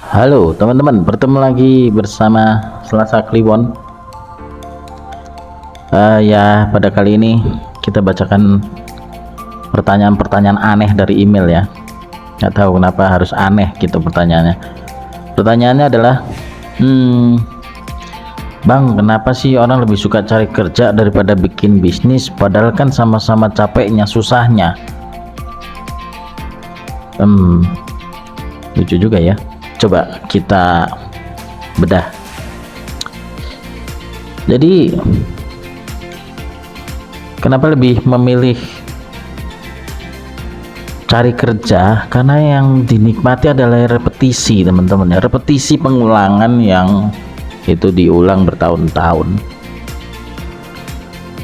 Halo teman-teman, bertemu lagi bersama Selasa Kliwon. Ya, pada kali ini kita bacakan pertanyaan-pertanyaan aneh dari email ya. Nggak tahu kenapa harus aneh gitu pertanyaannya. Pertanyaannya adalah, Bang, kenapa sih orang lebih suka cari kerja daripada bikin bisnis? Padahal kan sama-sama capeknya, susahnya. Lucu juga ya. Coba kita bedah. Jadi kenapa lebih memilih cari kerja? Karena yang dinikmati adalah repetisi, teman-teman ya, repetisi pengulangan yang itu diulang bertahun-tahun.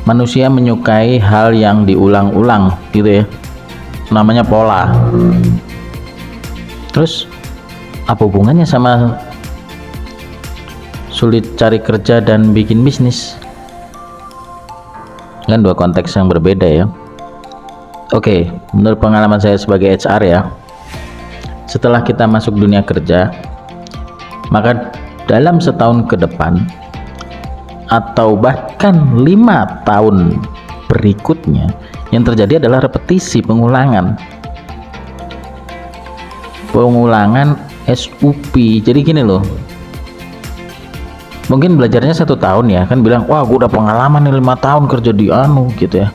Manusia menyukai hal yang diulang-ulang gitu ya, namanya pola. Terus apa hubungannya sama sulit cari kerja dan bikin bisnis? Kan dua konteks yang berbeda ya. Oke, menurut pengalaman saya sebagai HR ya, setelah kita masuk dunia kerja, maka dalam setahun ke depan atau bahkan 5 tahun berikutnya, yang terjadi adalah repetisi, pengulangan SUP. Jadi gini loh, mungkin belajarnya 1 tahun ya, kan bilang wah gue udah pengalaman nih 5 tahun kerja di gitu ya,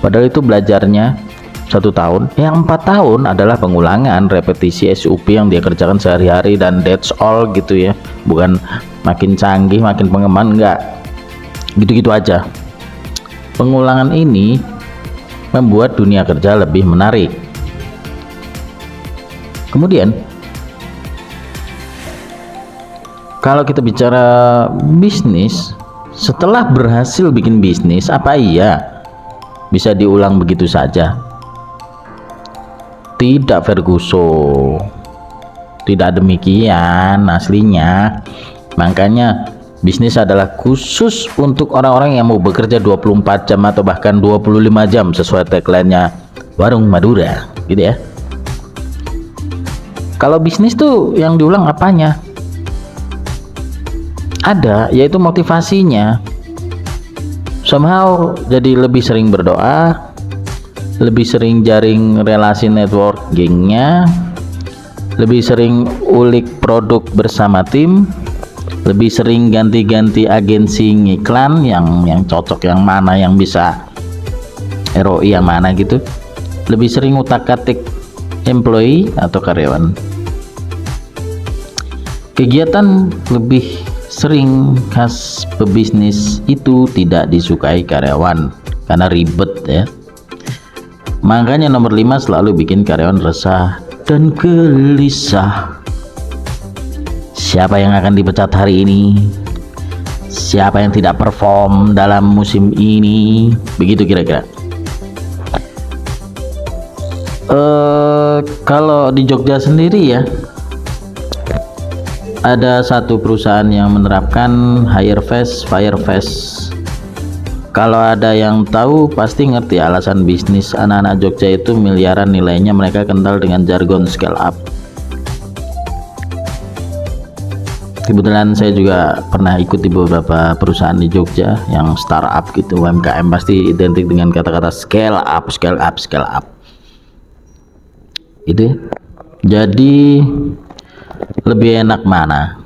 padahal itu belajarnya 1 tahun. Yang 4 tahun adalah pengulangan, repetisi SUP yang dia kerjakan sehari-hari, dan that's all gitu ya, bukan makin canggih makin pengembangan, enggak gitu-gitu aja. Pengulangan ini membuat dunia kerja lebih menarik. Kemudian kalau kita bicara bisnis, setelah berhasil bikin bisnis, apa iya bisa diulang begitu saja? Tidak, Ferguson, tidak demikian aslinya. Makanya bisnis adalah khusus untuk orang-orang yang mau bekerja 24 jam atau bahkan 25 jam sesuai tagline-nya Warung Madura gitu ya. Kalau bisnis tuh yang diulang apanya? Ada, yaitu motivasinya. Somehow jadi lebih sering berdoa, lebih sering jaring relasi networkingnya, lebih sering ulik produk bersama tim, lebih sering ganti-ganti agensi ngiklan yang cocok, yang mana yang bisa ROI yang mana gitu, lebih sering utak-atik employee atau karyawan. Kegiatan lebih sering khas pebisnis itu tidak disukai karyawan karena ribet ya. Makanya nomor 5 selalu bikin karyawan resah dan gelisah. Siapa yang akan dipecat hari ini? Siapa yang tidak perform dalam musim ini? Begitu kira-kira. Kalau di Jogja sendiri ya, ada satu perusahaan yang menerapkan hire fast, fire fast. Kalau ada yang tahu pasti ngerti alasan bisnis anak-anak Jogja itu miliaran nilainya. Mereka kental dengan jargon scale up. Kebetulan saya juga pernah ikut di beberapa perusahaan di Jogja yang startup gitu, UMKM, pasti identik dengan kata-kata scale up, scale up, scale up. Itu jadi lebih enak mana?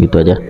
Gitu aja.